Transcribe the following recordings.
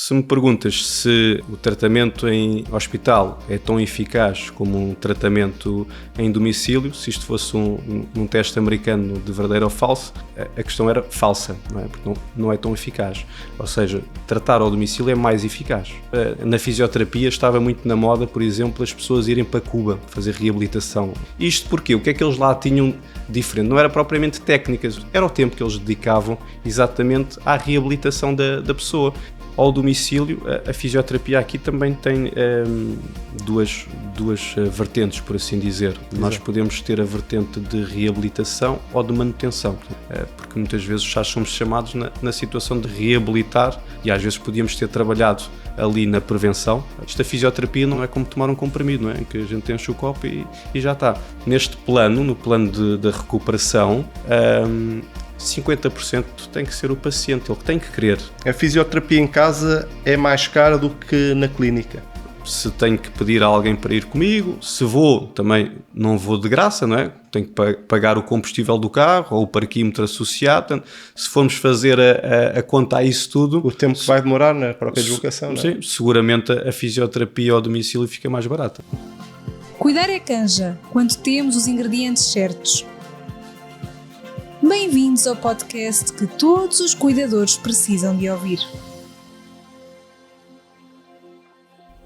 Se me perguntas se o tratamento em hospital é tão eficaz como um tratamento em domicílio, se isto fosse um teste americano de verdadeiro ou falso, a questão era falsa, não é? Porque não é tão eficaz. Ou seja, tratar ao domicílio é mais eficaz. Na fisioterapia estava muito na moda, por exemplo, as pessoas irem para Cuba fazer reabilitação. Isto porque o que é que eles lá tinham diferente? Não era propriamente técnicas, era o tempo que eles dedicavam exatamente à reabilitação da pessoa. Ao domicílio, a fisioterapia aqui também tem duas vertentes, por assim dizer. Exato. Nós podemos ter a vertente de reabilitação ou de manutenção, porque muitas vezes já somos chamados na situação de reabilitar e às vezes podíamos ter trabalhado ali na prevenção. Esta fisioterapia não é como tomar um comprimido, não é? Em que a gente enche o copo e já está. Neste plano, no plano da recuperação, 50% tem que ser o paciente, ele tem que querer. A fisioterapia em casa é mais cara do que na clínica? Se tenho que pedir a alguém para ir comigo, se vou, também não vou de graça, não é? Tenho que pagar o combustível do carro ou o parquímetro associado. Portanto, se formos fazer a conta a isso tudo... O tempo que vai demorar na própria deslocação, não é? Sim, seguramente a fisioterapia ao domicílio fica mais barata. Cuidar é canja, quando temos os ingredientes certos. Bem-vindos ao podcast que todos os cuidadores precisam de ouvir.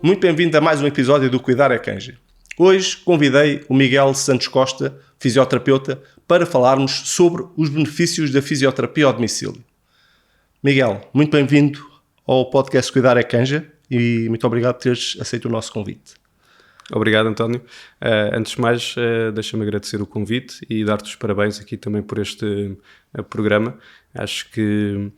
Muito bem-vindo a mais um episódio do Cuidar é Canja. Hoje convidei o Miguel Santos Costa, fisioterapeuta, para falarmos sobre os benefícios da fisioterapia ao domicílio. Miguel, muito bem-vindo ao podcast Cuidar é Canja e muito obrigado por teres aceito o nosso convite. Obrigado, António. Antes de mais, deixa-me agradecer o convite e dar-te os parabéns aqui também por este programa. Acho que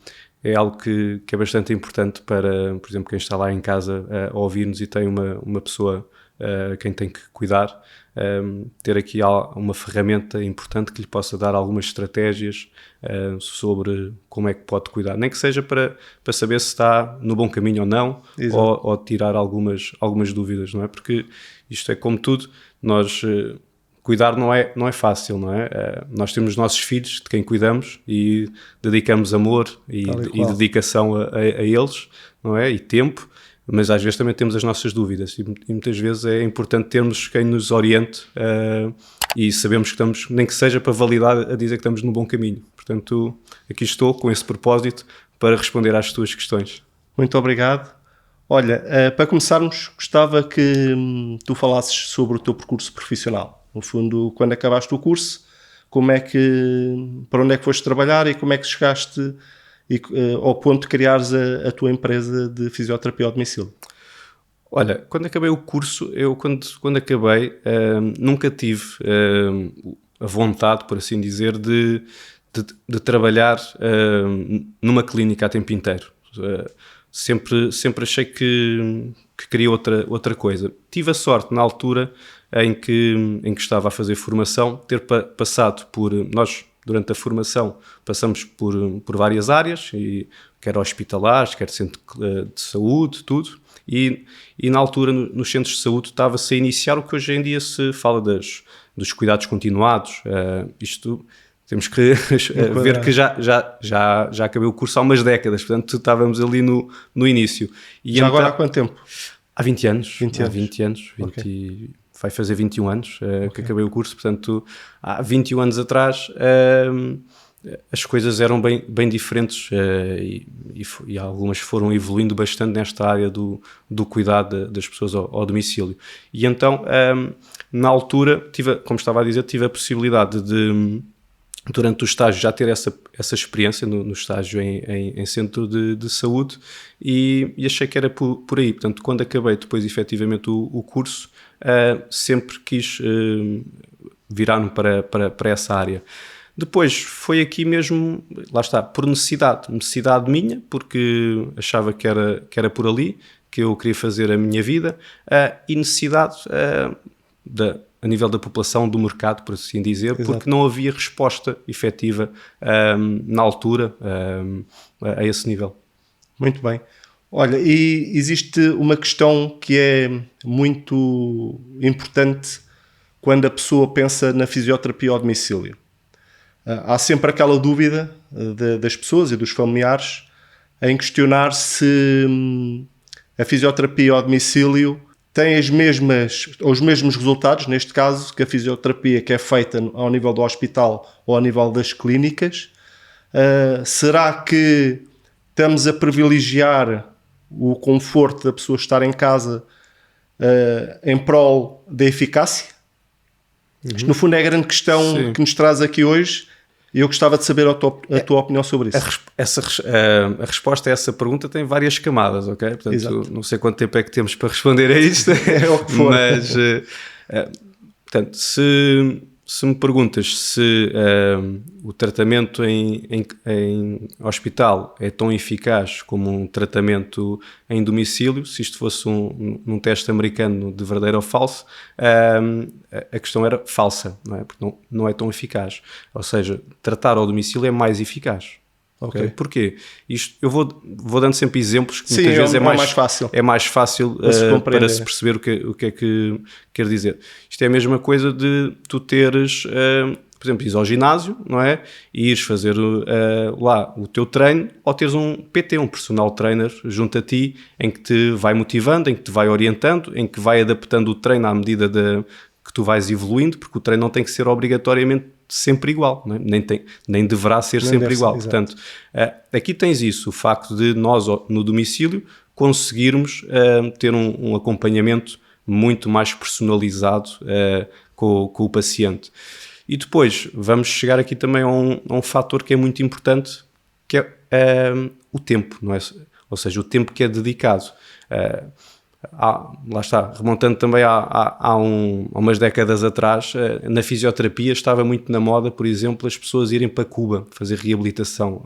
é algo que é bastante importante para, por exemplo, quem está lá em casa a ouvir-nos e tem uma pessoa a quem tem que cuidar, ter aqui uma ferramenta importante que lhe possa dar algumas estratégias sobre como é que pode cuidar. Nem que seja para saber se está no bom caminho ou não, ou tirar algumas dúvidas, não é? Porque isto é como tudo, cuidar não é fácil, não é? Nós temos os nossos filhos, de quem cuidamos, e dedicamos amor e dedicação a eles, não é? E tempo, mas às vezes também temos as nossas dúvidas e muitas vezes é importante termos quem nos oriente e sabemos que estamos, nem que seja para validar, a dizer que estamos no bom caminho. Portanto, aqui estou com esse propósito para responder às tuas questões. Muito obrigado. Olha, para começarmos, gostava que tu falasses sobre o teu percurso profissional. No fundo, quando acabaste o curso, para onde é que foste trabalhar e como é que chegaste ao ponto de criares a tua empresa de fisioterapia ao domicílio? Olha, quando acabei o curso, eu quando acabei, nunca tive a vontade, por assim dizer, de trabalhar numa clínica a tempo inteiro. Sempre achei que queria outra coisa. Tive a sorte, na altura em que estava a fazer formação, ter passado nós, durante a formação, passamos por várias áreas, quer hospitalares, quer centro de saúde, tudo. E na altura, nos centros de saúde, estava-se a iniciar o que hoje em dia se fala dos cuidados continuados. Isto... Temos que ver que já acabei o curso há umas décadas, portanto estávamos ali no início. E já agora há quanto tempo? Há 20 anos. 20 anos. Okay. Vai fazer 21 anos que acabei o curso, portanto há 21 anos atrás as coisas eram bem diferentes e algumas foram evoluindo bastante nesta área do cuidado das pessoas ao domicílio. E então, na altura, como estava a dizer, tive a possibilidade de... Durante o estágio já ter essa experiência no estágio em centro de saúde e achei que era por aí. Portanto, quando acabei depois efetivamente o curso, sempre quis virar-me para essa área. Depois foi aqui mesmo, lá está, por necessidade minha, porque achava que era por ali que eu queria fazer a minha vida, e necessidade a nível da população, do mercado, por assim dizer. Exato. Porque não havia resposta efetiva na altura a esse nível. Muito bem. Olha, e existe uma questão que é muito importante quando a pessoa pensa na fisioterapia ao domicílio. Há sempre aquela dúvida das pessoas e dos familiares em questionar se a fisioterapia ao domicílio tem os mesmos resultados, neste caso, que a fisioterapia que é feita ao nível do hospital ou ao nível das clínicas. Será que estamos a privilegiar o conforto da pessoa estar em casa em prol da eficácia? Isto, no fundo, é a grande questão Sim. que nos traz aqui hoje. E eu gostava de saber a tua opinião sobre isso. A resposta a essa pergunta tem várias camadas, ok? Portanto, Exato. não sei quanto tempo é que temos para responder a isto. É o que for. Mas, portanto, se me perguntas se o tratamento em hospital é tão eficaz como um tratamento em domicílio, se isto fosse num teste americano de verdadeiro ou falso, a questão era falsa, não é? Porque não é tão eficaz. Ou seja, tratar ao domicílio é mais eficaz. Okay? Porquê? Isto, eu vou dando sempre exemplos que muitas vezes é mais fácil. É mais fácil para se perceber o que é que quer dizer. Isto é a mesma coisa de tu teres, por exemplo, ires ao ginásio, não é? E ires fazer lá o teu treino, ou teres um PT, um personal trainer junto a ti, em que te vai motivando, em que te vai orientando, em que vai adaptando o treino à medida que tu vais evoluindo, porque o treino não tem que ser obrigatoriamente sempre igual, não é? Nem deverá ser sempre igual. Portanto, aqui tens isso, o facto de nós no domicílio conseguirmos ter um acompanhamento muito mais personalizado com o paciente. E depois vamos chegar aqui também a um fator que é muito importante, que é o tempo, não é? Ou seja, o tempo que é dedicado. Lá está, remontando também há umas décadas atrás, na fisioterapia estava muito na moda, por exemplo, as pessoas irem para Cuba fazer reabilitação,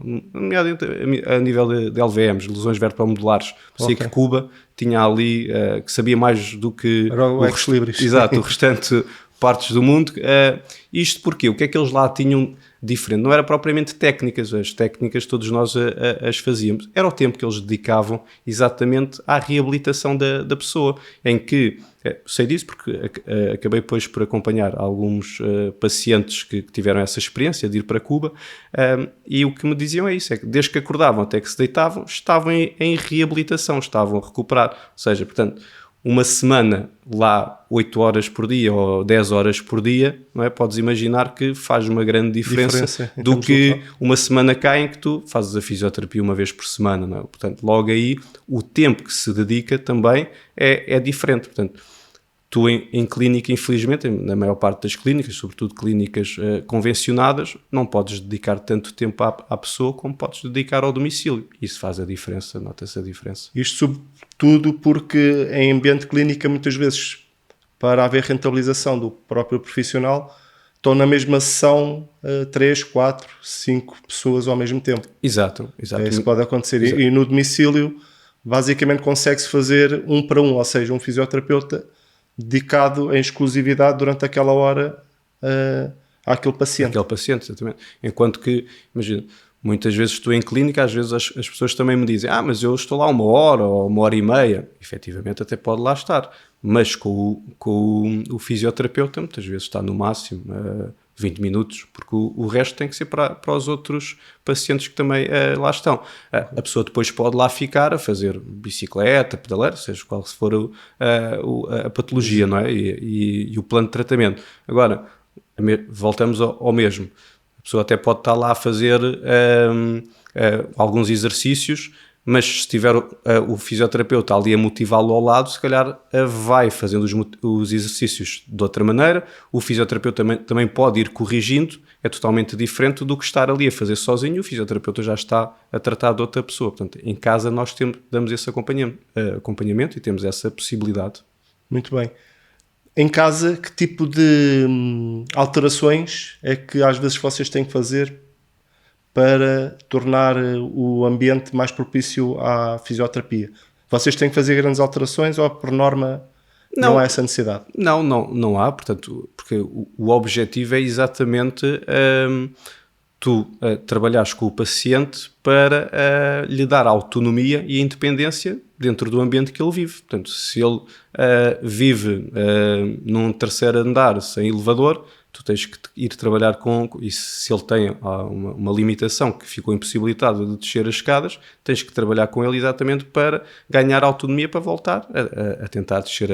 a nível de LVMs, lesões vertebromusculares. Sei que Cuba tinha ali, que sabia mais do que o restante partes do mundo. Isto porque o que é que eles lá tinham diferente? Não era propriamente técnicas, as técnicas todos nós as fazíamos, era o tempo que eles dedicavam exatamente à reabilitação da pessoa, em que, sei disso porque acabei depois por acompanhar alguns pacientes que tiveram essa experiência de ir para Cuba, e o que me diziam é isso, é que desde que acordavam até que se deitavam, estavam em reabilitação, estavam a recuperar, ou seja, portanto, uma semana lá 8 horas por dia ou 10 horas por dia, não é? Podes imaginar que faz uma grande diferença do que uma semana cá em que tu fazes a fisioterapia uma vez por semana, não é? Portanto, logo aí o tempo que se dedica também é diferente. Portanto, tu em clínica, infelizmente, na maior parte das clínicas, sobretudo clínicas convencionadas, não podes dedicar tanto tempo à pessoa como podes dedicar ao domicílio. Isso faz a diferença, nota-se a diferença. Isto sobretudo porque em ambiente clínica, muitas vezes, para haver rentabilização do próprio profissional, estão na mesma sessão 3, 4, 5 pessoas ao mesmo tempo. Exato. Isso pode acontecer. E no domicílio, basicamente, consegue-se fazer 1 para 1, ou seja, um fisioterapeuta dedicado em exclusividade durante aquela hora àquele paciente. Aquele paciente, exatamente. Enquanto que, imagina, muitas vezes estou em clínica, às vezes as pessoas também me dizem mas eu estou lá 1 hora ou 1h30. Efetivamente até pode lá estar. Mas com o fisioterapeuta muitas vezes está no máximo 20 minutos, porque o resto tem que ser para os outros pacientes que também lá estão. A pessoa depois pode lá ficar a fazer bicicleta, pedaleira, seja qual for a patologia, não é? E o plano de tratamento. Agora, voltamos ao mesmo. A pessoa até pode estar lá a fazer alguns exercícios, mas se tiver o fisioterapeuta ali a motivá-lo ao lado, se calhar vai fazendo os exercícios de outra maneira. O fisioterapeuta também pode ir corrigindo, é totalmente diferente do que estar ali a fazer sozinho. O fisioterapeuta já está a tratar de outra pessoa. Portanto, em casa nós damos esse acompanhamento e temos essa possibilidade. Muito bem. Em casa, que tipo de alterações é que às vezes vocês têm que fazer para tornar o ambiente mais propício à fisioterapia? Vocês têm que fazer grandes alterações ou por norma não há essa necessidade? Não há, portanto, porque o objetivo é exatamente tu trabalhares com o paciente para lhe dar autonomia e independência dentro do ambiente que ele vive. Portanto, se ele vive num terceiro andar sem elevador, tu tens que ir trabalhar e se ele tem uma limitação que ficou impossibilitado de descer as escadas, tens que trabalhar com ele exatamente para ganhar autonomia para voltar a tentar descer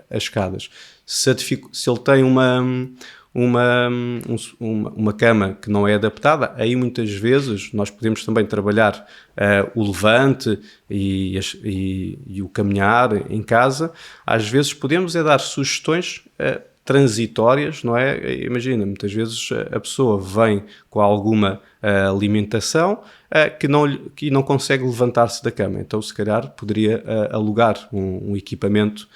as escadas. Se ele tem uma cama que não é adaptada, aí muitas vezes nós podemos também trabalhar o levante e o caminhar em casa. Às vezes podemos dar sugestões transitórias, não é? Imagina, muitas vezes a pessoa vem com alguma alimentação que não consegue levantar-se da cama, então se calhar poderia alugar um equipamento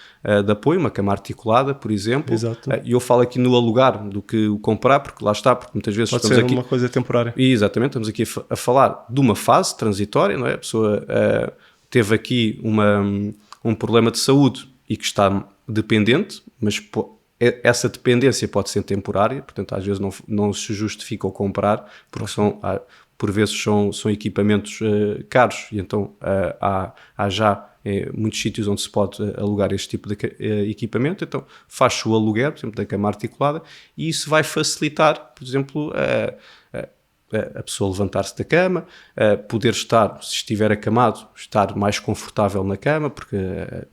de apoio, uma cama articulada, por exemplo. Exato. E eu falo aqui no alugar do que o comprar, porque lá está, porque muitas vezes pode estamos ser aqui... uma coisa temporária. Exatamente, estamos aqui a falar de uma fase transitória, não é? A pessoa teve aqui um problema de saúde e que está dependente, mas essa dependência pode ser temporária, portanto às vezes não se justifica o comprar, porque por vezes são equipamentos caros, e então há já muitos sítios onde se pode alugar este tipo de equipamento. Então faz-se o aluguer, por exemplo, da cama articulada, e isso vai facilitar, por exemplo, a pessoa levantar-se da cama, poder estar, se estiver acamado, estar mais confortável na cama, porque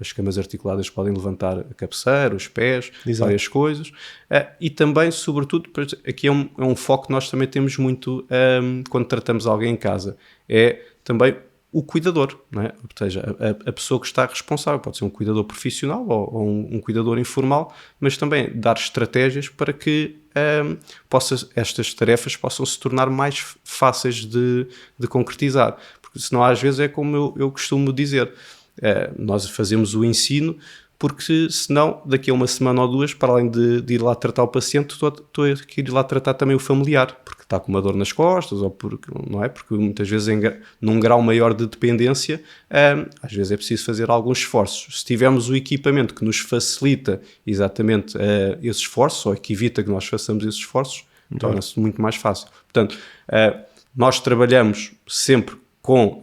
as camas articuladas podem levantar a cabeceira, os pés, Exato. várias coisas. E também, sobretudo, aqui é um foco que nós também temos muito quando tratamos alguém em casa, é também o cuidador, não é? Ou seja, a pessoa que está responsável, pode ser um cuidador profissional ou um cuidador informal, mas também dar estratégias para que estas tarefas possam se tornar mais fáceis de concretizar, porque senão às vezes é como eu costumo dizer, nós fazemos o ensino porque senão daqui a uma semana ou duas, para além de ir lá tratar o paciente, estou a ir lá tratar também o familiar, porque está com uma dor nas costas, ou porque, não é? Porque muitas vezes num grau maior de dependência, às vezes é preciso fazer alguns esforços. Se tivermos o equipamento que nos facilita exatamente esses esforços, ou que evita que nós façamos esses esforços, torna-se muito mais fácil. Portanto, nós trabalhamos sempre com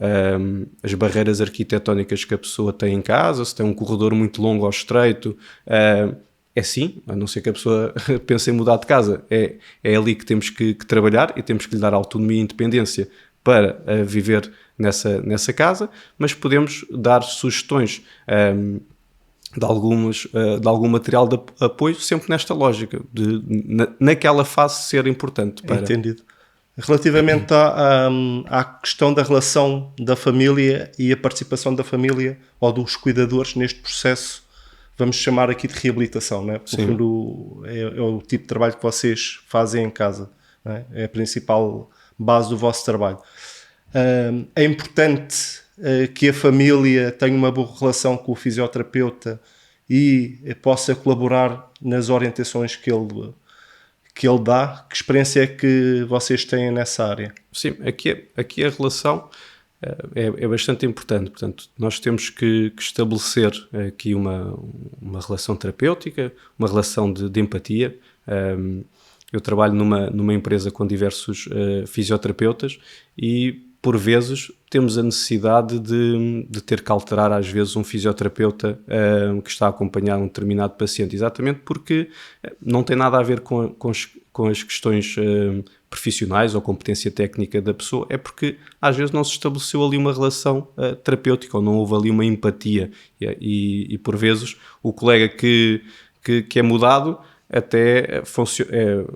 as barreiras arquitetónicas que a pessoa tem em casa. Se tem um corredor muito longo ou estreito, é sim, a não ser que a pessoa pense em mudar de casa, é ali que temos que trabalhar e temos que lhe dar autonomia e independência para viver nessa casa, mas podemos dar sugestões de algum material de apoio, sempre nesta lógica, naquela fase ser importante. Entendido. Relativamente à questão da relação da família e a participação da família ou dos cuidadores neste processo, vamos chamar aqui de reabilitação, não é? Porque é o tipo de trabalho que vocês fazem em casa, não é? É a principal base do vosso trabalho. É importante que a família tenha uma boa relação com o fisioterapeuta e possa colaborar nas orientações que ele dá. Que experiência é que vocês têm nessa área? Sim, aqui a relação é bastante importante. Portanto, nós temos que estabelecer aqui uma relação terapêutica, uma relação de empatia. Eu trabalho numa empresa com diversos fisioterapeutas e, por vezes, temos a necessidade de ter que alterar, às vezes, um fisioterapeuta que está a acompanhar um determinado paciente, exatamente porque não tem nada a ver com as questões profissionais ou competência técnica da pessoa, é porque, às vezes, não se estabeleceu ali uma relação terapêutica ou não houve ali uma empatia. E por vezes, o colega que é mudado até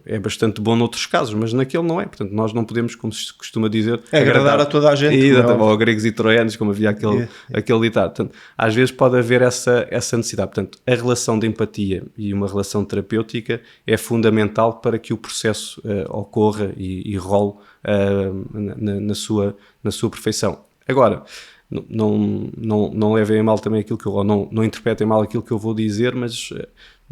é bastante bom noutros casos, mas naquele não é. Portanto, nós não podemos, como se costuma dizer, agradar a toda a gente. Exatamente, ou gregos e troianos, como havia aquele ditado. Portanto, às vezes pode haver essa necessidade. Portanto, a relação de empatia e uma relação terapêutica é fundamental para que o processo ocorra e role na sua perfeição. Agora, não levem a mal também aquilo que não interpretem mal aquilo que eu vou dizer, mas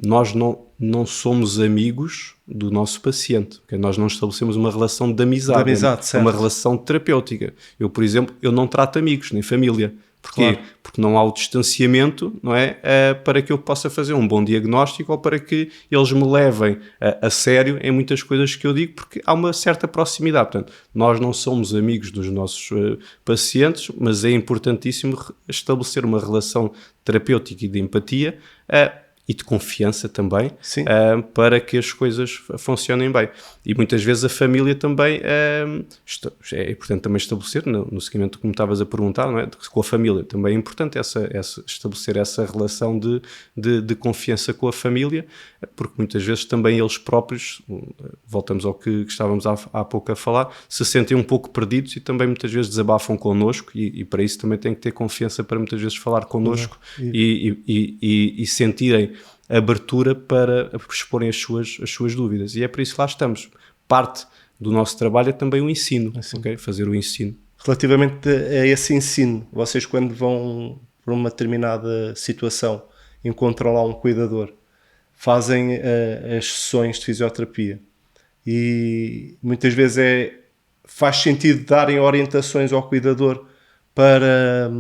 nós não somos amigos do nosso paciente, okay? Nós não estabelecemos uma relação de amizade, uma relação terapêutica. Eu, por exemplo, não trato amigos, nem família. Porquê? Claro. Porque não há o distanciamento, não é? Para que eu possa fazer um bom diagnóstico ou para que eles me levem a sério em muitas coisas que eu digo, porque há uma certa proximidade. Portanto, nós não somos amigos dos nossos pacientes, mas é importantíssimo estabelecer uma relação terapêutica e de empatia e de confiança também, Sim. para que as coisas funcionem bem. E muitas vezes a família também, é importante também estabelecer, no seguimento como estavas a perguntar, não é? Com a família, também é importante estabelecer essa relação de confiança com a família, porque muitas vezes também eles próprios, voltamos ao que estávamos há pouco a falar, se sentem um pouco perdidos e também muitas vezes desabafam connosco e para isso também têm que ter confiança para muitas vezes falar connosco e sentirem abertura para exporem as suas dúvidas. E é por isso que lá estamos. Parte do nosso trabalho é também o ensino, okay? Fazer o ensino. Relativamente a esse ensino, vocês quando vão para uma determinada situação, encontram lá um cuidador, fazem as sessões de fisioterapia e muitas vezes faz sentido darem orientações ao cuidador para,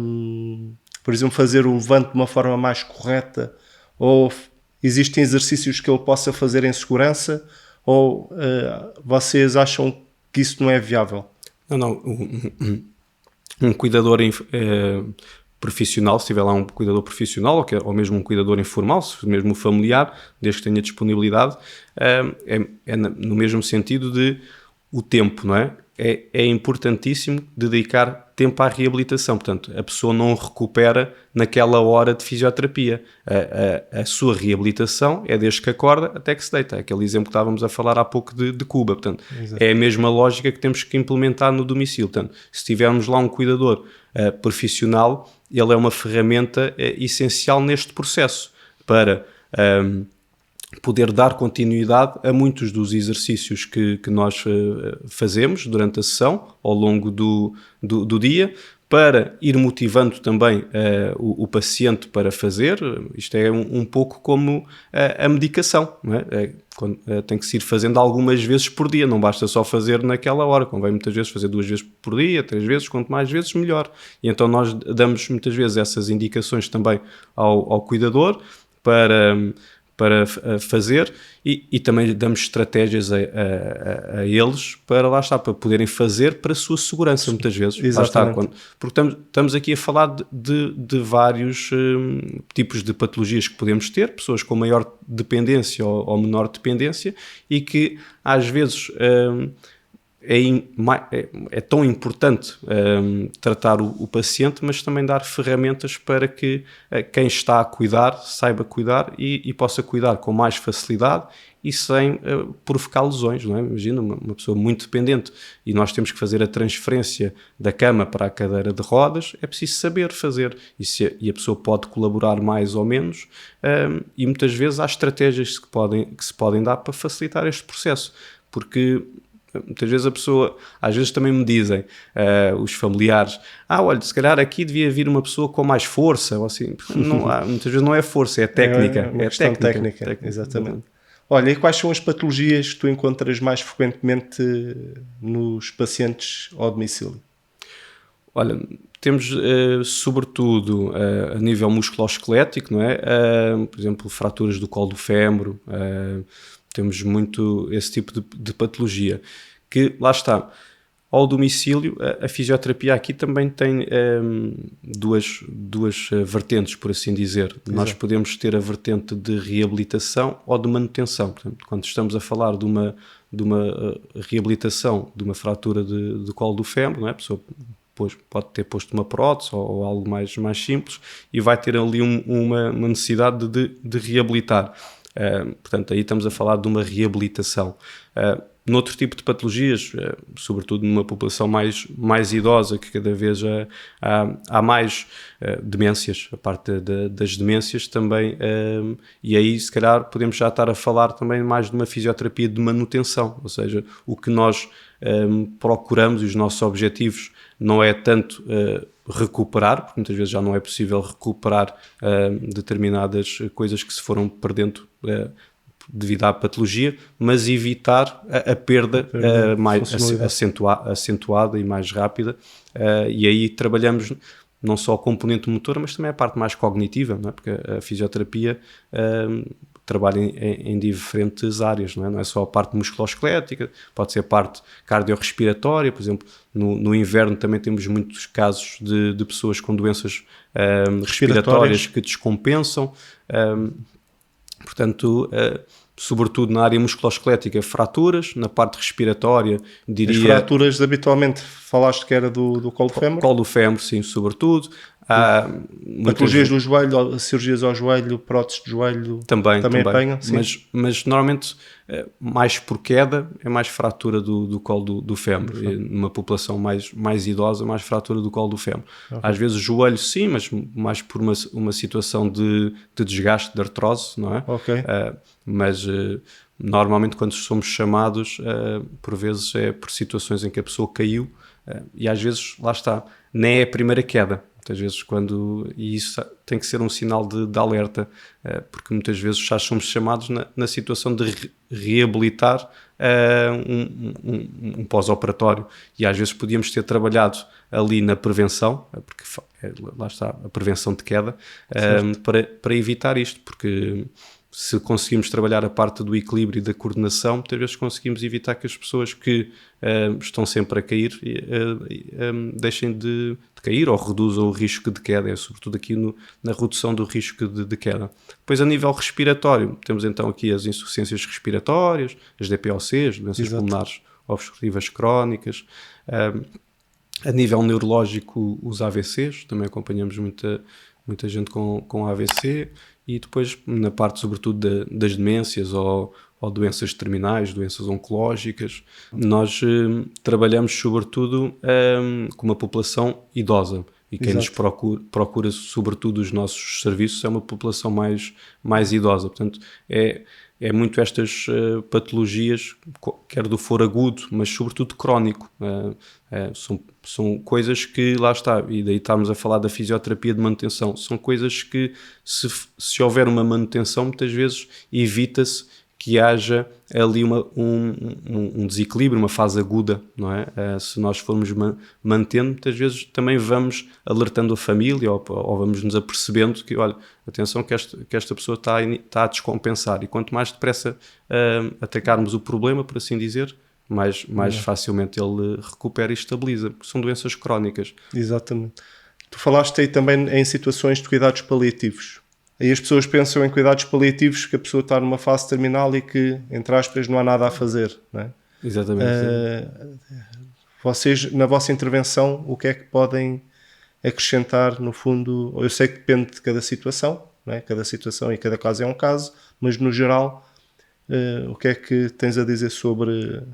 por exemplo, fazer o levante de uma forma mais correta, ou existem exercícios que ele possa fazer em segurança, ou vocês acham que isso não é viável? Não. Um cuidador profissional, se tiver lá um cuidador profissional ou mesmo um cuidador informal, mesmo familiar, desde que tenha disponibilidade, é no mesmo sentido de o tempo, não é? É importantíssimo dedicar tempo à reabilitação. Portanto, a pessoa não recupera naquela hora de fisioterapia. A sua reabilitação é desde que acorda até que se deita. Aquele exemplo que estávamos a falar há pouco de Cuba. Portanto, é a mesma lógica que temos que implementar no domicílio. Portanto, se tivermos lá um cuidador profissional, ele é uma ferramenta essencial neste processo para poder dar continuidade a muitos dos exercícios que nós fazemos durante a sessão, ao longo do dia, para ir motivando também o paciente para fazer. Isto é um pouco como a medicação, não é? Tem que se ir fazendo algumas vezes por dia, não basta só fazer naquela hora, convém muitas vezes fazer 2 vezes por dia, 3 vezes, quanto mais vezes melhor. E então nós damos muitas vezes essas indicações também ao cuidador para fazer e também damos estratégias a eles para lá estar, para poderem fazer para a sua segurança muitas vezes. Exatamente. Lá está, porque estamos aqui a falar de vários tipos de patologias que podemos ter, pessoas com maior dependência ou menor dependência e que às vezes é tão importante tratar o paciente, mas também dar ferramentas para que quem está a cuidar saiba cuidar e possa cuidar com mais facilidade e sem provocar lesões, não é? Imagina uma pessoa muito dependente e nós temos que fazer a transferência da cama para a cadeira de rodas, é preciso saber fazer e a pessoa pode colaborar mais ou menos e muitas vezes há estratégias que se podem dar para facilitar este processo, porque muitas vezes a pessoa, às vezes também me dizem, os familiares, olha, se calhar aqui devia vir uma pessoa com mais força, ou assim. Muitas vezes não é força, é técnica. É uma questão técnica. Exatamente. Olha, e quais são as patologias que tu encontras mais frequentemente nos pacientes ao domicílio? Olha, temos sobretudo a nível musculoesquelético, não é? Por exemplo, fraturas do colo do fémur, temos muito esse tipo de patologia, que lá está, ao domicílio, a fisioterapia aqui também tem duas vertentes, por assim dizer. Exato. Nós podemos ter a vertente de reabilitação ou de manutenção. Portanto, quando estamos a falar de uma reabilitação de uma fratura de colo do fémur, não é? A pessoa pode ter posto uma prótese ou algo mais simples e vai ter ali uma necessidade de reabilitar. Portanto, aí estamos a falar de uma reabilitação. Noutro tipo de patologias, sobretudo numa população mais idosa, que cada vez há mais demências, a parte das demências também, e aí se calhar podemos já estar a falar também mais de uma fisioterapia de manutenção, ou seja, o que nós procuramos e os nossos objetivos não é tanto recuperar, porque muitas vezes já não é possível recuperar determinadas coisas que se foram perdendo devido à patologia, mas evitar a perda mais acentuada e mais rápida, e aí trabalhamos não só a componente motora, mas também a parte mais cognitiva, não é? Porque a fisioterapia trabalha em diferentes áreas, não é só a parte musculoesquelética, pode ser a parte cardiorrespiratória, por exemplo, no inverno também temos muitos casos de pessoas com doenças respiratórias que descompensam, Portanto, sobretudo na área musculoesquelética, fraturas, na parte respiratória, diria... As fraturas, habitualmente, falaste que era do colo do fémur? Colo do fémur, sim, sobretudo. Patologias do joelho, cirurgias ao joelho, próteses de joelho, também apanham? Mas normalmente, mais por queda, é mais fratura do colo do fémur. Numa população mais idosa, mais fratura do colo do fémur. Okay. Às vezes joelho sim, mas mais por uma situação de desgaste, de artrose, não é? Okay. Mas normalmente quando somos chamados, por vezes é por situações em que a pessoa caiu, e às vezes, lá está, nem é a primeira queda. Muitas vezes e isso tem que ser um sinal de alerta, porque muitas vezes já somos chamados na situação de reabilitar um pós-operatório, e às vezes podíamos ter trabalhado ali na prevenção, porque lá está, a prevenção de queda, para evitar isto, porque se conseguimos trabalhar a parte do equilíbrio e da coordenação, muitas vezes conseguimos evitar que as pessoas que estão sempre a cair deixem de cair ou reduzam o risco de queda, sobretudo aqui na redução do risco de queda. Depois, a nível respiratório, temos então aqui as insuficiências respiratórias, as DPOCs, doenças pulmonares obstrutivas crónicas. A nível neurológico, os AVCs, também acompanhamos muita gente com AVC, e depois na parte sobretudo das demências ou doenças terminais, doenças oncológicas. Nós trabalhamos sobretudo com uma população idosa, e quem nos procura sobretudo os nossos serviços é uma população mais idosa. Portanto, é muito estas patologias, quer do foro agudo, mas sobretudo crónico. São coisas que, lá está, e daí estamos a falar da fisioterapia de manutenção, são coisas que, se houver uma manutenção, muitas vezes evita-se que haja ali um desequilíbrio, uma fase aguda, não é? Se nós formos mantendo, muitas vezes também vamos alertando a família ou vamos nos apercebendo que, olha, atenção que esta pessoa está a descompensar, e quanto mais depressa atacarmos o problema, por assim dizer, mais facilmente ele recupera e estabiliza, porque são doenças crónicas. Exatamente. Tu falaste aí também em situações de cuidados paliativos. Aí as pessoas pensam em cuidados paliativos, que a pessoa está numa fase terminal e que, entre aspas, não há nada a fazer, não é? Exatamente. Vocês, na vossa intervenção, o que é que podem acrescentar, no fundo? Eu sei que depende de cada situação, não é? Cada situação e cada caso é um caso, mas no geral, o que é que tens a dizer sobre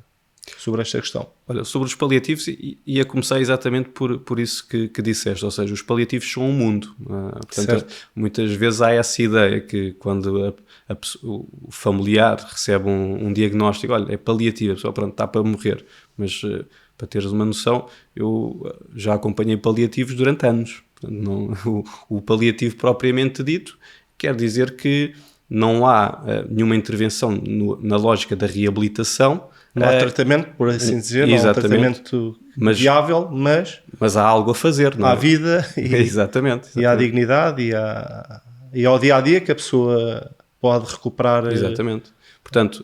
esta questão? Olha, sobre os paliativos, ia começar exatamente por isso que disseste, ou seja, os paliativos são um mundo. Portanto, muitas vezes há essa ideia que quando o familiar recebe um diagnóstico, olha, é paliativo, a pessoa pronto, está para morrer, mas para teres uma noção, eu já acompanhei paliativos durante anos. Portanto, o paliativo propriamente dito quer dizer que não há nenhuma intervenção na lógica da reabilitação. Não há tratamento, por assim dizer, não há tratamento viável, mas há algo a fazer. Não há é? vida exatamente. E há dignidade e ao dia-a-dia que a pessoa pode recuperar. Exatamente. Portanto,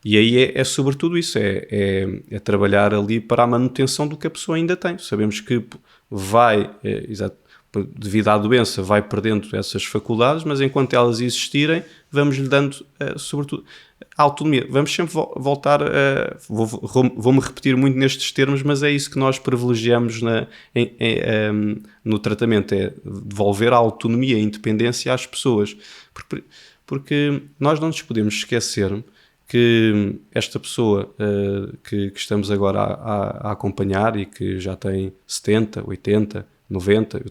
e aí é sobretudo isso, é trabalhar ali para a manutenção do que a pessoa ainda tem. Sabemos que devido à doença, vai perdendo essas faculdades, mas enquanto elas existirem, vamos-lhe dando, sobretudo, autonomia. Vamos sempre voltar vou-me repetir muito nestes termos, mas é isso que nós privilegiamos no tratamento, é devolver a autonomia e a independência às pessoas. Porque nós não nos podemos esquecer que esta pessoa que estamos agora a acompanhar e que já tem 70, 80, 90,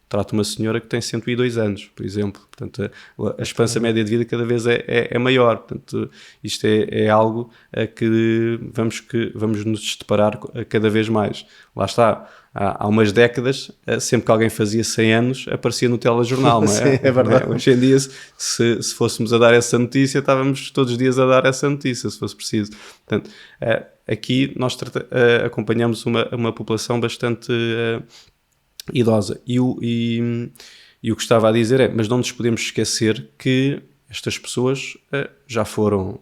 trato uma senhora que tem 102 anos, por exemplo. Portanto, a esperança média de vida cada vez é maior. Portanto, isto é algo que vamos nos deparar cada vez mais. Lá está. Há umas décadas, sempre que alguém fazia 100 anos, aparecia no telejornal, não é? Sim, é verdade. Hoje em dia, se fôssemos a dar essa notícia, estávamos todos os dias a dar essa notícia, se fosse preciso. Portanto, aqui nós acompanhamos uma população bastante idosa. E o que estava a dizer mas não nos podemos esquecer que estas pessoas já foram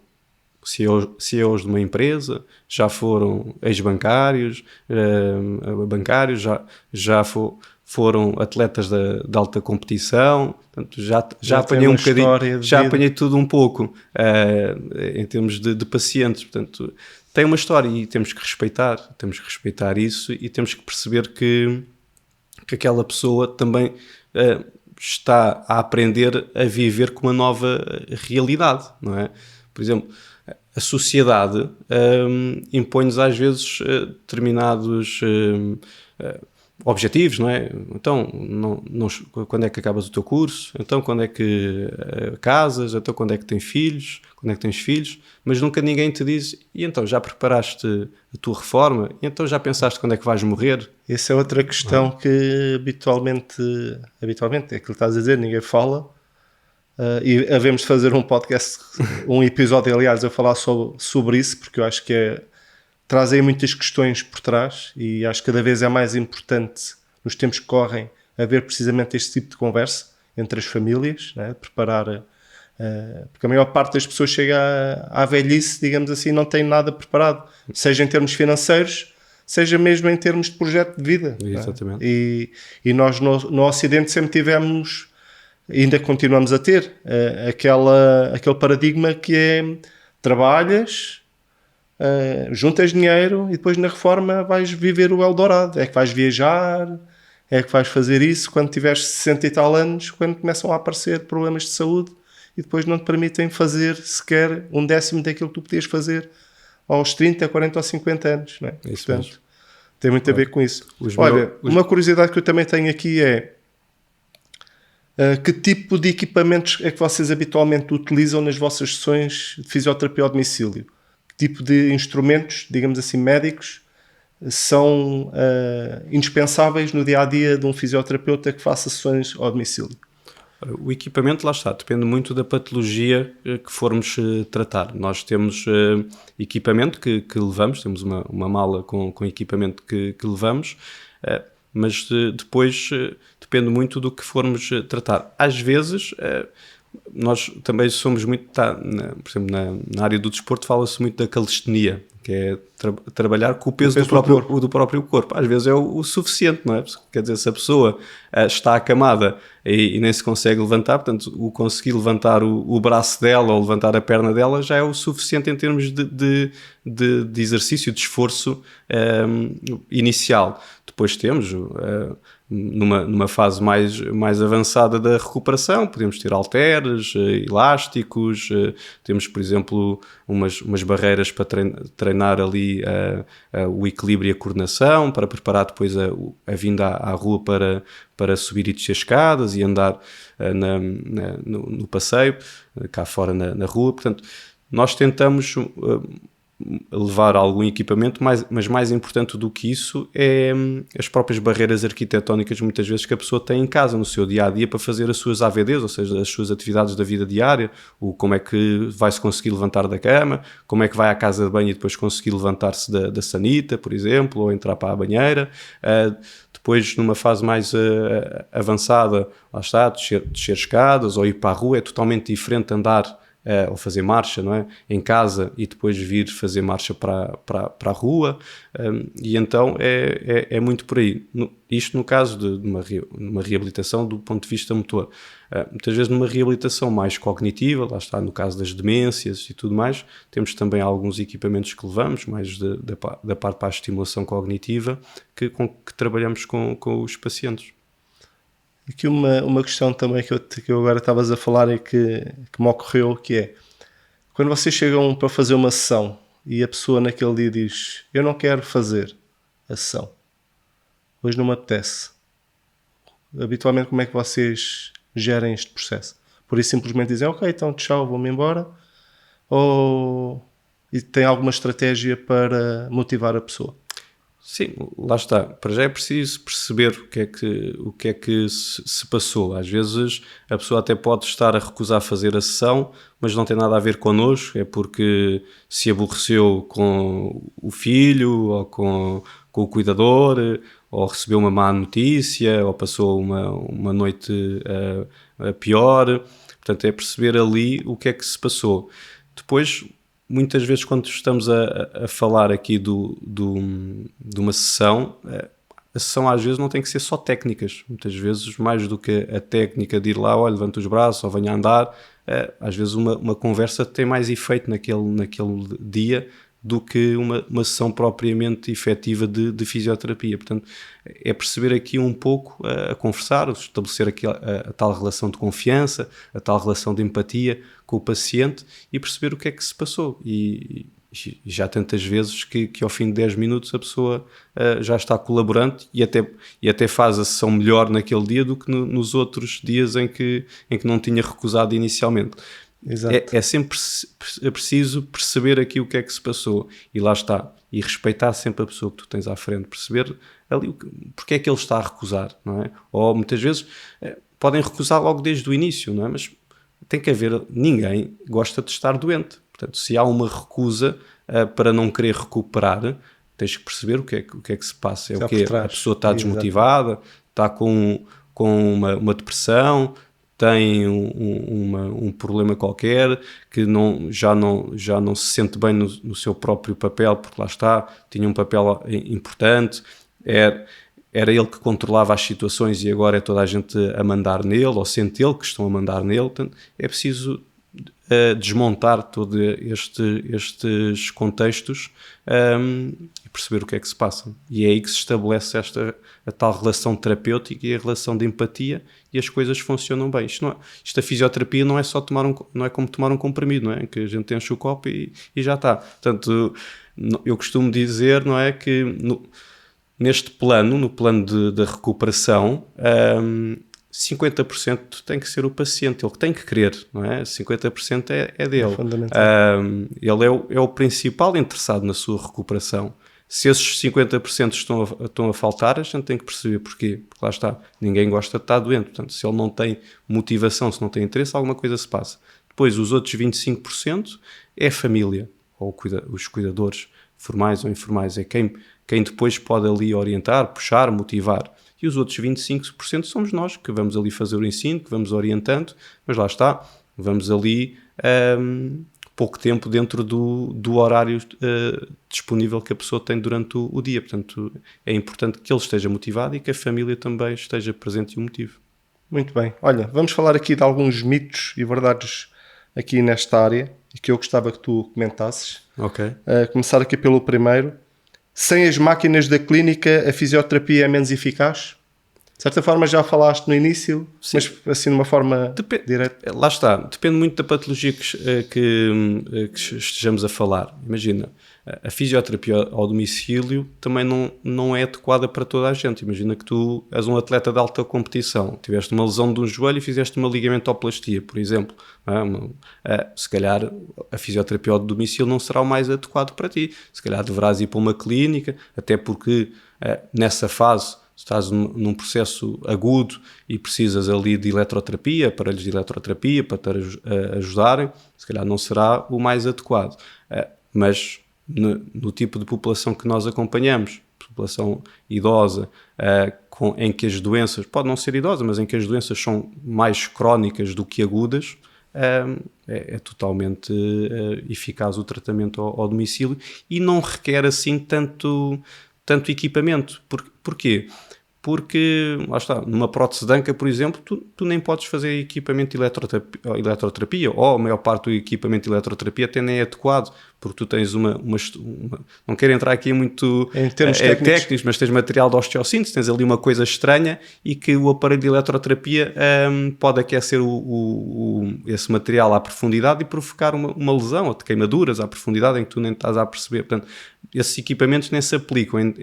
CEOs de uma empresa, já foram ex-bancários, já foram atletas de alta competição, portanto, já tem apanhei uma um bocadinho, história de já vida. apanhei tudo um pouco em termos de pacientes, portanto, tem uma história e temos que respeitar isso e temos que perceber que aquela pessoa também está a aprender a viver com uma nova realidade, não é? Por exemplo, a sociedade impõe-nos às vezes determinados objetivos, não é? Então, quando é que acabas o teu curso? Então, quando é que casas? Então, quando é que tens filhos? Quando é que tens filhos? Mas nunca ninguém te diz, e então, já preparaste a tua reforma? E então, já pensaste quando é que vais morrer? Essa é outra questão que habitualmente é aquilo que estás a dizer, ninguém fala. E havemos de fazer um podcast, um episódio, aliás, a falar sobre isso, porque eu acho que traz aí muitas questões por trás e acho que cada vez é mais importante, nos tempos que correm, haver precisamente este tipo de conversa entre as famílias, né? Preparar, porque a maior parte das pessoas chega à velhice, digamos assim, não tem nada preparado, seja em termos financeiros, seja mesmo em termos de projeto de vida. Exatamente. Né? E nós no Ocidente sempre tivemos, ainda continuamos a ter, aquele paradigma que é trabalhas, juntas dinheiro e depois na reforma vais viver o Eldorado, é que vais viajar, é que vais fazer isso quando tiveres 60 e tal anos, quando começam a aparecer problemas de saúde e depois não te permitem fazer sequer 1/10 daquilo que tu podias fazer aos 30, 40 ou 50 anos, não é? Isso Portanto, mesmo. tem muito a ver com isso. Olha, uma curiosidade que eu também tenho aqui é que tipo de equipamentos é que vocês habitualmente utilizam nas vossas sessões de fisioterapia ao domicílio? Que tipo de instrumentos, digamos assim, médicos, são indispensáveis no dia-a-dia de um fisioterapeuta que faça sessões ao domicílio? O equipamento, lá está, depende muito da patologia que formos tratar. Nós temos equipamento que levamos, temos uma mala com equipamento que levamos, mas depois depende muito do que formos tratar. Às vezes, nós também somos muito, por exemplo, na área do desporto fala-se muito da calistenia, que é trabalhar com o peso do próprio corpo. Às vezes é o suficiente, não é? Quer dizer, se a pessoa está acamada e nem se consegue levantar, portanto, o conseguir levantar o braço dela ou levantar a perna dela já é o suficiente em termos de exercício, de esforço inicial. Depois temos, numa fase mais avançada da recuperação, podemos ter halteres, elásticos, temos, por exemplo, umas barreiras para treinar ali o equilíbrio e a coordenação, para preparar depois a vinda à rua para subir e descer escadas e andar no passeio, cá fora na rua. Portanto, nós tentamos levar algum equipamento, mas mais importante do que isso é as próprias barreiras arquitetónicas muitas vezes que a pessoa tem em casa, no seu dia-a-dia, para fazer as suas AVDs, ou seja, as suas atividades da vida diária, como é que vai-se conseguir levantar da cama, como é que vai à casa de banho e depois conseguir levantar-se da sanita, por exemplo, ou entrar para a banheira. Depois, numa fase mais avançada, lá está, descer escadas ou ir para a rua, é totalmente diferente andar ou fazer marcha, não é? Em casa e depois vir fazer marcha para a rua, e então é muito por aí. Isto no caso de uma reabilitação do ponto de vista motor. Muitas vezes numa reabilitação mais cognitiva, lá está, no caso das demências e tudo mais, temos também alguns equipamentos que levamos, mais da parte para a estimulação cognitiva, que trabalhamos com os pacientes. Aqui uma questão também que eu agora estavas a falar e que me ocorreu, que é, quando vocês chegam para fazer uma sessão e a pessoa naquele dia diz, eu não quero fazer a sessão, hoje não me apetece, habitualmente como é que vocês gerem este processo? Por isso simplesmente dizem, ok, então tchau, vou-me embora, ou e tem alguma estratégia para motivar a pessoa? Sim, lá está. Para já é preciso perceber o que é que se passou. Às vezes a pessoa até pode estar a recusar fazer a sessão, mas não tem nada a ver connosco, é porque se aborreceu com o filho ou com o cuidador, ou recebeu uma má notícia, ou passou uma noite pior. Portanto, é perceber ali o que é que se passou. Depois, muitas vezes, quando estamos a falar aqui de uma sessão, a sessão às vezes não tem que ser só técnicas. Muitas vezes, mais do que a técnica de ir lá, olha, levanta os braços ou venha a andar, às vezes uma conversa tem mais efeito naquele dia do que uma sessão propriamente efetiva de fisioterapia. Portanto, é perceber aqui um pouco a conversar, estabelecer aqui a tal relação de confiança, a tal relação de empatia com o paciente e perceber o que é que se passou. E já tantas vezes que ao fim de 10 minutos a pessoa já está colaborante e até faz a sessão melhor naquele dia do que nos outros dias em que não tinha recusado inicialmente. Exato. É sempre preciso perceber aqui o que é que se passou e lá está, e respeitar sempre a pessoa que tu tens à frente, perceber ali porque é que ele está a recusar, não é? Ou muitas vezes podem recusar logo desde o início, não é? Mas tem que haver, ninguém gosta de estar doente, portanto se há uma recusa para não querer recuperar, tens que perceber o que é que se passa, o que a pessoa está desmotivada, está com uma depressão, tem um problema qualquer, que já não se sente bem no seu próprio papel, porque lá está, tinha um papel importante, era ele que controlava as situações e agora é toda a gente a mandar nele, ou sente ele que estão a mandar nele. Portanto, é preciso desmontar todos estes contextos e perceber o que é que se passa. E é aí que se estabelece a tal relação terapêutica e a relação de empatia e as coisas funcionam bem. Isto a fisioterapia não é só não é como tomar um comprimido, não é? Que a gente enche o copo e já está. Portanto, eu costumo dizer, não é, que neste plano, no plano da recuperação, 50% tem que ser o paciente, ele tem que querer, não é? 50% é dele. É fundamental. Ele é o principal interessado na sua recuperação. Se esses 50% estão a faltar, a gente tem que perceber porquê. Porque lá está, ninguém gosta de estar doente. Portanto, se ele não tem motivação, se não tem interesse, alguma coisa se passa. Depois, os outros 25% é a família, ou os cuidadores formais ou informais. É quem depois pode ali orientar, puxar, motivar. E os outros 25% somos nós, que vamos ali fazer o ensino, que vamos orientando, mas lá está, vamos ali pouco tempo dentro do horário disponível que a pessoa tem durante o dia. Portanto, é importante que ele esteja motivado e que a família também esteja presente e o motive. Muito bem. Olha, vamos falar aqui de alguns mitos e verdades aqui nesta área e que eu gostava que tu comentasses. Ok. Começar aqui pelo primeiro. Sem as máquinas da clínica, a fisioterapia é menos eficaz? De certa forma já falaste no início, sim, mas assim de uma forma direta. Lá está, depende muito da patologia que estejamos a falar. Imagina, a fisioterapia ao domicílio também não é adequada para toda a gente. Imagina que tu és um atleta de alta competição, tiveste uma lesão de um joelho e fizeste uma ligamentoplastia, por exemplo. Se calhar a fisioterapia ao domicílio não será o mais adequado para ti. Se calhar deverás ir para uma clínica, até porque nessa fase estás num processo agudo e precisas ali de eletroterapia, aparelhos de eletroterapia para te ajudarem, se calhar não será o mais adequado. Mas no tipo de população que nós acompanhamos, população idosa, em que as doenças, pode não ser idosa, mas em que as doenças são mais crónicas do que agudas, é totalmente eficaz o tratamento ao domicílio e não requer assim tanto equipamento. Porquê? Porque, lá está, numa prótese de anca, por exemplo, tu nem podes fazer equipamento de eletroterapia, ou a maior parte do equipamento de eletroterapia até nem é adequado, porque tu tens não quero entrar aqui muito em termos técnicos, mas tens material de osteossíntese, tens ali uma coisa estranha e que o aparelho de eletroterapia pode aquecer esse material à profundidade e provocar uma lesão, ou de queimaduras à profundidade em que tu nem estás a perceber. Portanto, esses equipamentos nem se aplicam em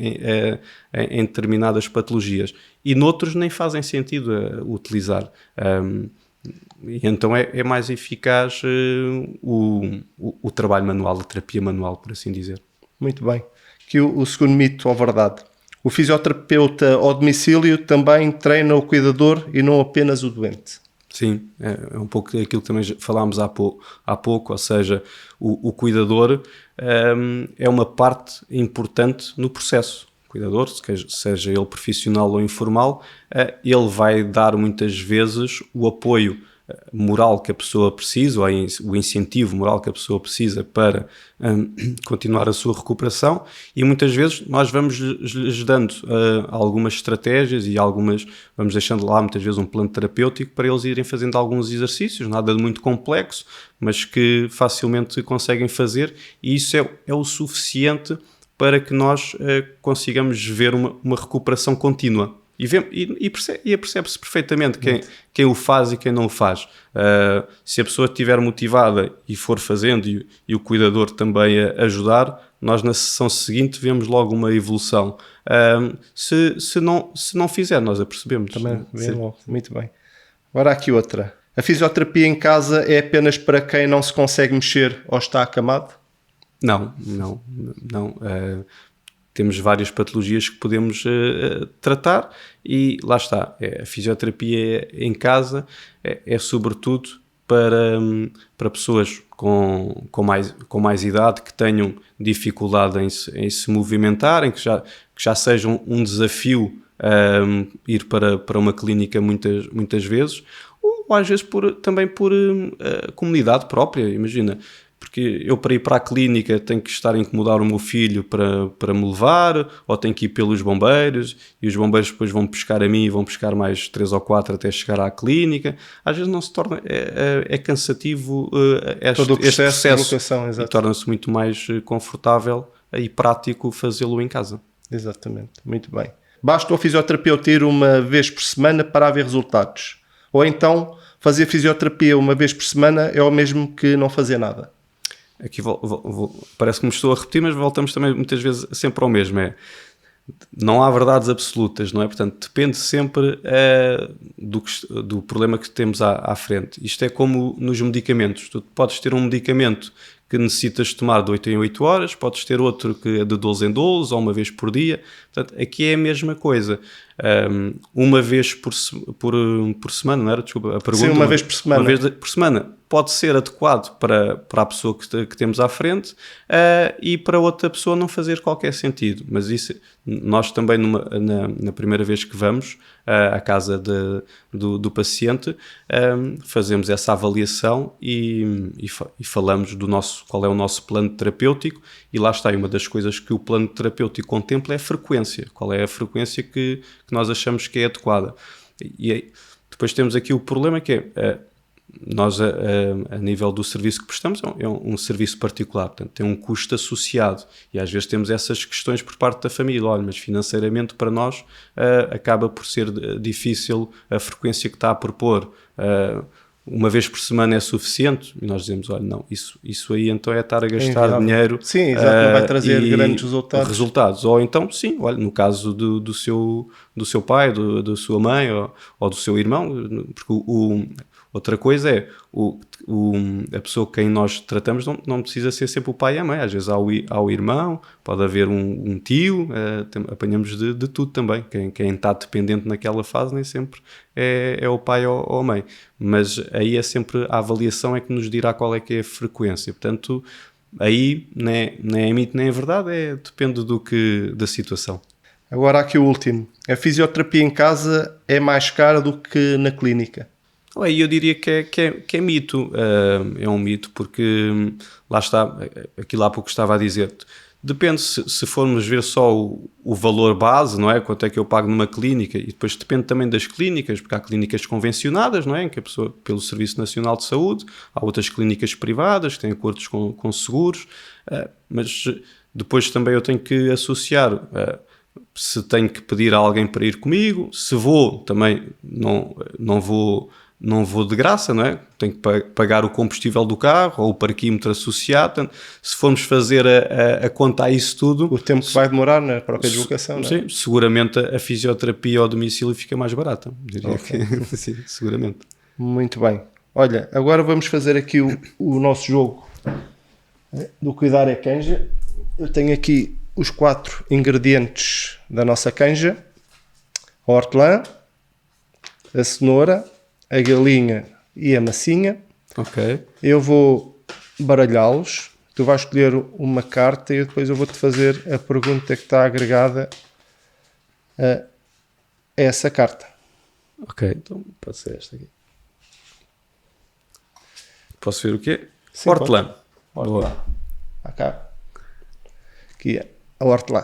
determinadas patologias e noutros nem fazem sentido utilizar. E então é mais eficaz o trabalho manual, a terapia manual, por assim dizer. Muito bem. Aqui o segundo mito ou verdade. O fisioterapeuta ao domicílio também treina o cuidador e não apenas o doente. Sim, é um pouco aquilo que também falámos há pouco, ou seja, o cuidador é uma parte importante no processo. O cuidador, seja ele profissional ou informal, ele vai dar muitas vezes o apoio moral que a pessoa precisa, ou o incentivo moral que a pessoa precisa para continuar a sua recuperação, e muitas vezes nós vamos-lhes dando algumas estratégias e vamos deixando lá muitas vezes um plano terapêutico para eles irem fazendo alguns exercícios, nada de muito complexo, mas que facilmente conseguem fazer, e isso é o suficiente para que nós consigamos ver uma recuperação contínua. E percebe-se perfeitamente quem o faz e quem não o faz. Se a pessoa estiver motivada e for fazendo, e o cuidador também a ajudar, nós na sessão seguinte vemos logo uma evolução. Se não fizer, nós a percebemos. Também vem logo. Muito bem. Agora aqui outra. A fisioterapia em casa é apenas para quem não se consegue mexer ou está acamado? Não. Temos várias patologias que podemos tratar, e lá está, a fisioterapia em casa é sobretudo para pessoas com mais idade, que tenham dificuldade em se movimentarem, que já seja um desafio ir para uma clínica muitas vezes, ou às vezes também por comunidade própria. Imagina, porque eu, para ir para a clínica, tenho que estar a incomodar o meu filho para me levar, ou tenho que ir pelos bombeiros, e os bombeiros depois vão pescar a mim e vão pescar mais 3 ou 4 até chegar à clínica. Às vezes não se torna... É cansativo todo o processo de processo, educação, e torna-se muito mais confortável e prático fazê-lo em casa. Exatamente, muito bem. Basta o fisioterapeuta ir uma vez por semana para haver resultados? Ou então, fazer fisioterapia uma vez por semana é o mesmo que não fazer nada? Aqui parece que me estou a repetir, mas voltamos também muitas vezes sempre ao mesmo. Não há verdades absolutas, não é? Portanto, depende sempre do problema que temos à frente. Isto é como nos medicamentos. Tu podes ter um medicamento que necessitas tomar de 8 em 8 horas, podes ter outro que é de 12 em 12, ou uma vez por dia. Portanto, aqui é a mesma coisa. Uma vez por semana, não era? Desculpa, a pergunta. Sim, uma vez por semana. Uma vez por semana pode ser adequado para a pessoa que temos à frente, e para outra pessoa não fazer qualquer sentido. Mas isso, nós também na primeira vez que vamos à casa do paciente, fazemos essa avaliação e falamos qual é o nosso plano terapêutico, e lá está. E uma das coisas que o plano terapêutico contempla é a frequência. Qual é a frequência que nós achamos que é adequada. E depois temos aqui o problema, que é... Nós, a nível do serviço que prestamos, é um serviço particular, portanto tem um custo associado, e às vezes temos essas questões por parte da família. Olha, mas financeiramente para nós acaba por ser difícil a frequência que está a propor. Uma vez por semana é suficiente? E nós dizemos, olha, não, isso aí então é estar a gastar dinheiro. Sim, exato, não vai trazer grandes resultados. Ou então, sim, olha, no caso do seu pai, da sua mãe, ou do seu irmão, porque outra coisa é, a pessoa que quem nós tratamos não precisa ser sempre o pai e a mãe. Às vezes há o irmão, pode haver um tio, apanhamos de tudo também. Quem está dependente naquela fase nem sempre é o pai ou a mãe. Mas aí é sempre a avaliação é que nos dirá qual é que é a frequência. Portanto, aí nem é mito nem é verdade, depende da situação. Agora aqui o último. A fisioterapia em casa é mais cara do que na clínica? Aí eu diria que é mito. É um mito, porque lá está, aquilo há pouco estava a dizer. Depende, se formos ver só o valor base, não é? Quanto é que eu pago numa clínica, e depois depende também das clínicas, porque há clínicas convencionadas, não é? Em que a pessoa, pelo Serviço Nacional de Saúde, há outras clínicas privadas que têm acordos com seguros, mas depois também eu tenho que associar se tenho que pedir a alguém para ir comigo, se vou, também não vou de graça, não é? Tenho que pagar o combustível do carro ou o parquímetro associado. Portanto, se formos fazer a conta a isso tudo... O tempo que vai demorar na própria deslocação, não é? Sim, seguramente a fisioterapia ao domicílio fica mais barata. Diria que sim, seguramente. Muito bem. Olha, agora vamos fazer aqui o nosso jogo do Cuidar é Canja. Eu tenho aqui os 4 ingredientes da nossa canja: a hortelã, a cenoura, a galinha e a massinha. Ok. Eu vou baralhá-los. Tu vais escolher uma carta e depois eu vou-te fazer a pergunta que está agregada a essa carta. Ok, então pode ser esta aqui. Posso ver o quê? Sim, Hortelã. Hortelã. Ok. Aqui é a hortelã.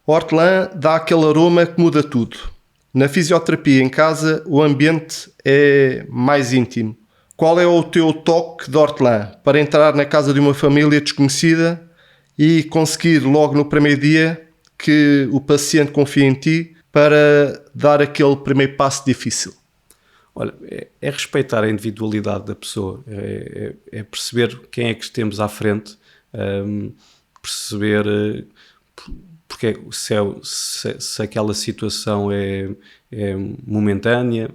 A hortelã dá aquele aroma que muda tudo. Na fisioterapia em casa, o ambiente é mais íntimo. Qual é o teu toque de hortelã para entrar na casa de uma família desconhecida e conseguir logo no primeiro dia que o paciente confie em ti para dar aquele primeiro passo difícil? Olha, é respeitar a individualidade da pessoa, é perceber quem é que temos à frente, perceber porque se aquela situação é momentânea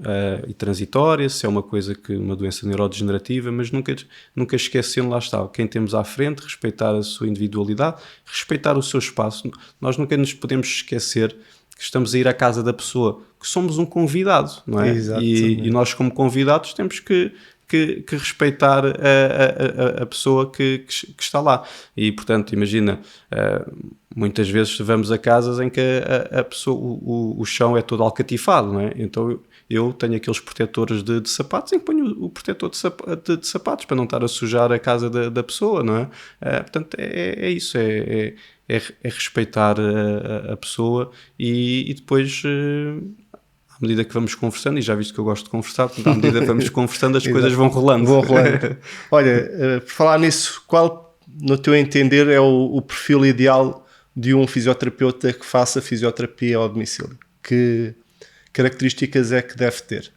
e transitória, se é uma coisa uma doença neurodegenerativa, mas nunca esquecendo, lá está, quem temos à frente, respeitar a sua individualidade, respeitar o seu espaço. Nós nunca nos podemos esquecer que estamos a ir à casa da pessoa, que somos um convidado, não é? E nós, como convidados, temos que respeitar a pessoa que está lá. E, portanto, imagina, muitas vezes vamos a casas em que a pessoa, o chão é todo alcatifado, não é? Então eu tenho aqueles protetores de sapatos em que ponho o protetor de sapatos para não estar a sujar a casa da pessoa, não é? Portanto, é isso, é respeitar a pessoa e depois... à medida que vamos conversando, e já viste que eu gosto de conversar, portanto, à medida que vamos conversando as coisas vão rolando. Olha, por falar nisso, qual, no teu entender, é o perfil ideal de um fisioterapeuta que faça fisioterapia ao domicílio? Que características é que deve ter?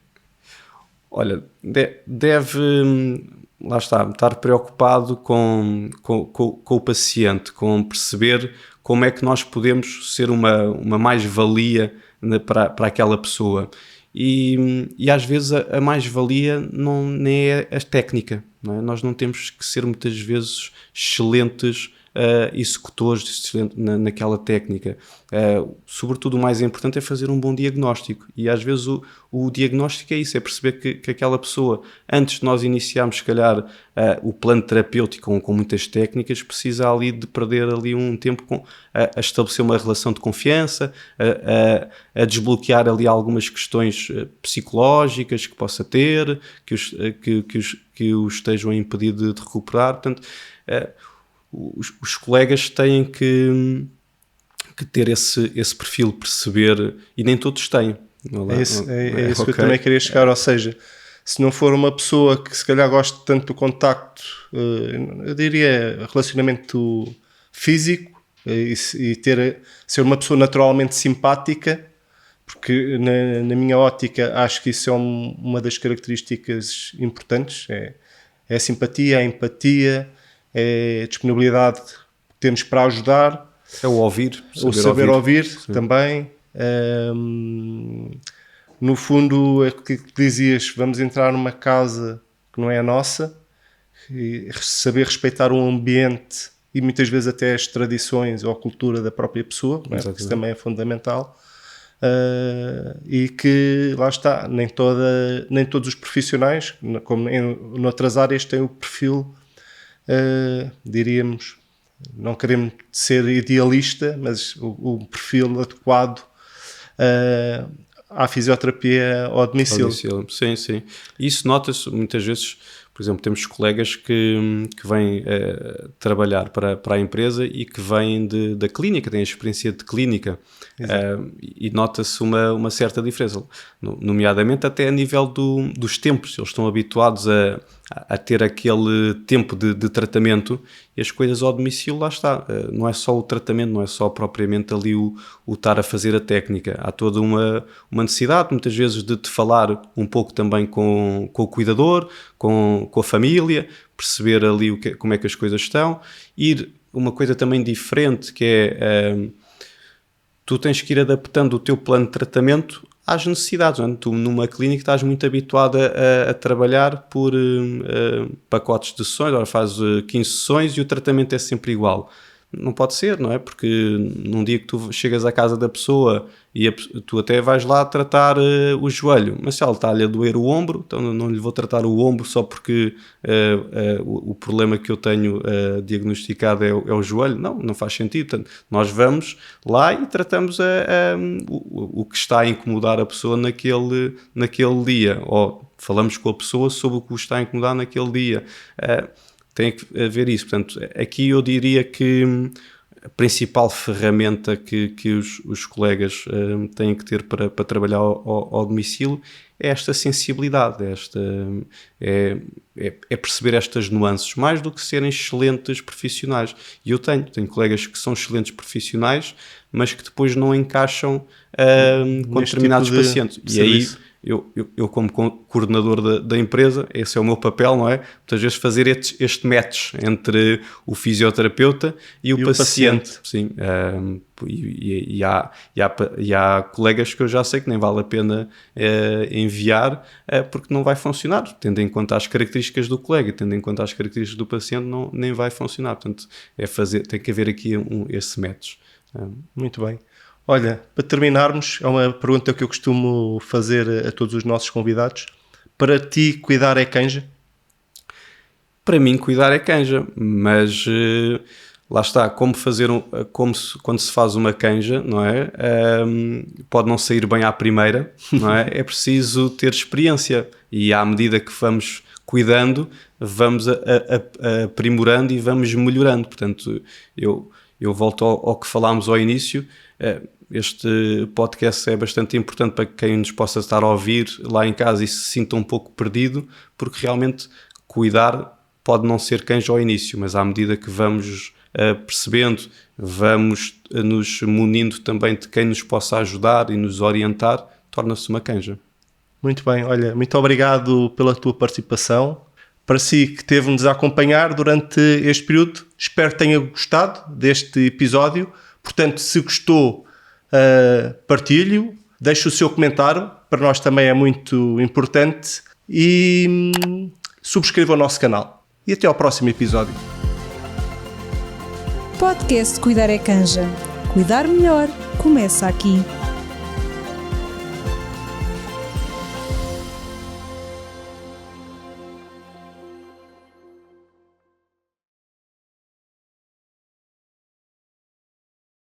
Olha, deve, lá está, estar preocupado com o paciente, com perceber como é que nós podemos ser uma mais-valia para aquela pessoa. E às vezes a mais-valia nem é a técnica, não é? Nós não temos que ser muitas vezes excelentes executores naquela técnica. Sobretudo o mais importante é fazer um bom diagnóstico, e às vezes o diagnóstico é isso, é perceber que aquela pessoa, antes de nós iniciarmos se calhar o plano terapêutico com muitas técnicas, precisa ali de perder ali um tempo a estabelecer uma relação de confiança, a desbloquear ali algumas questões psicológicas que possa ter, que os estejam a impedir de recuperar. Portanto, os colegas têm que ter esse perfil, perceber, e nem todos têm. É isso que eu também queria chegar, ou seja, se não for uma pessoa que se calhar goste tanto do contacto, eu diria relacionamento físico, e ser uma pessoa naturalmente simpática, porque na minha ótica acho que isso é uma das características importantes, é a simpatia, a empatia, é a disponibilidade que temos para ajudar, é o ouvir, o saber ouvir também. No fundo, é o que dizias, vamos entrar numa casa que não é a nossa, e saber respeitar o ambiente e muitas vezes até as tradições ou a cultura da própria pessoa, não é? Porque isso também é fundamental. E que, lá está, nem todos os profissionais, como em outras áreas, têm o perfil, diríamos, não queremos ser idealista, mas o perfil adequado à fisioterapia ao domicílio. Sim, sim. Isso nota-se muitas vezes. Por exemplo, temos colegas que vêm trabalhar para a empresa e que vêm da clínica, têm a experiência de clínica, e nota-se uma certa diferença, nomeadamente até a nível dos tempos. Eles estão habituados a ter aquele tempo de tratamento, e as coisas ao domicílio, lá está. Não é só o tratamento, não é só propriamente ali o estar a fazer a técnica. Há toda uma necessidade, muitas vezes, de te falar um pouco também com o cuidador, com a família, perceber ali como é que as coisas estão. Uma coisa também diferente, que é tu tens que ir adaptando o teu plano de tratamento às necessidades, não é? Tu numa clínica estás muito habituado a trabalhar por pacotes de sessões, agora fazes 15 sessões e o tratamento é sempre igual. Não pode ser, não é? Porque num dia que tu chegas à casa da pessoa e tu até vais lá tratar o joelho, mas se ela está-lhe a doer o ombro, então não lhe vou tratar o ombro só porque o problema que eu tenho diagnosticado é o joelho. Não faz sentido. Portanto, nós vamos lá e tratamos o que está a incomodar a pessoa naquele dia, ou falamos com a pessoa sobre o que o está a incomodar naquele dia. Tem que haver isso. Portanto, aqui eu diria que a principal ferramenta que os colegas têm que ter para trabalhar ao domicílio é esta sensibilidade, é perceber estas nuances, mais do que serem excelentes profissionais. E eu tenho colegas que são excelentes profissionais, mas que depois não encaixam com determinados pacientes. E aí, eu como coordenador da empresa, esse é o meu papel, não é? Muitas vezes fazer este match entre o fisioterapeuta e o paciente. Sim, e há colegas que eu já sei que nem vale a pena enviar porque não vai funcionar, tendo em conta as características do colega, tendo em conta as características do paciente, nem vai funcionar. Portanto, tem que haver aqui esse match. Muito bem. Olha, para terminarmos, é uma pergunta que eu costumo fazer a todos os nossos convidados. Para ti, cuidar é canja? Para mim, cuidar é canja, mas lá está, quando se faz uma canja, não é? Pode não sair bem à primeira, não é? É preciso ter experiência e à medida que vamos cuidando, vamos aprimorando e vamos melhorando. Portanto, eu volto ao que falámos ao início. Este podcast é bastante importante para quem nos possa estar a ouvir lá em casa e se sinta um pouco perdido, porque realmente cuidar pode não ser canja ao início, mas à medida que vamos percebendo, vamos nos munindo também de quem nos possa ajudar e nos orientar, torna-se uma canja. Muito bem, olha, muito obrigado pela tua participação. Para si que teve-nos a acompanhar durante este período, espero que tenha gostado deste episódio. Portanto, se gostou, partilhe-o, deixe o seu comentário, para nós também é muito importante, e subscreva o nosso canal. E até ao próximo episódio. Podcast Cuidar é Canja. Cuidar melhor começa aqui.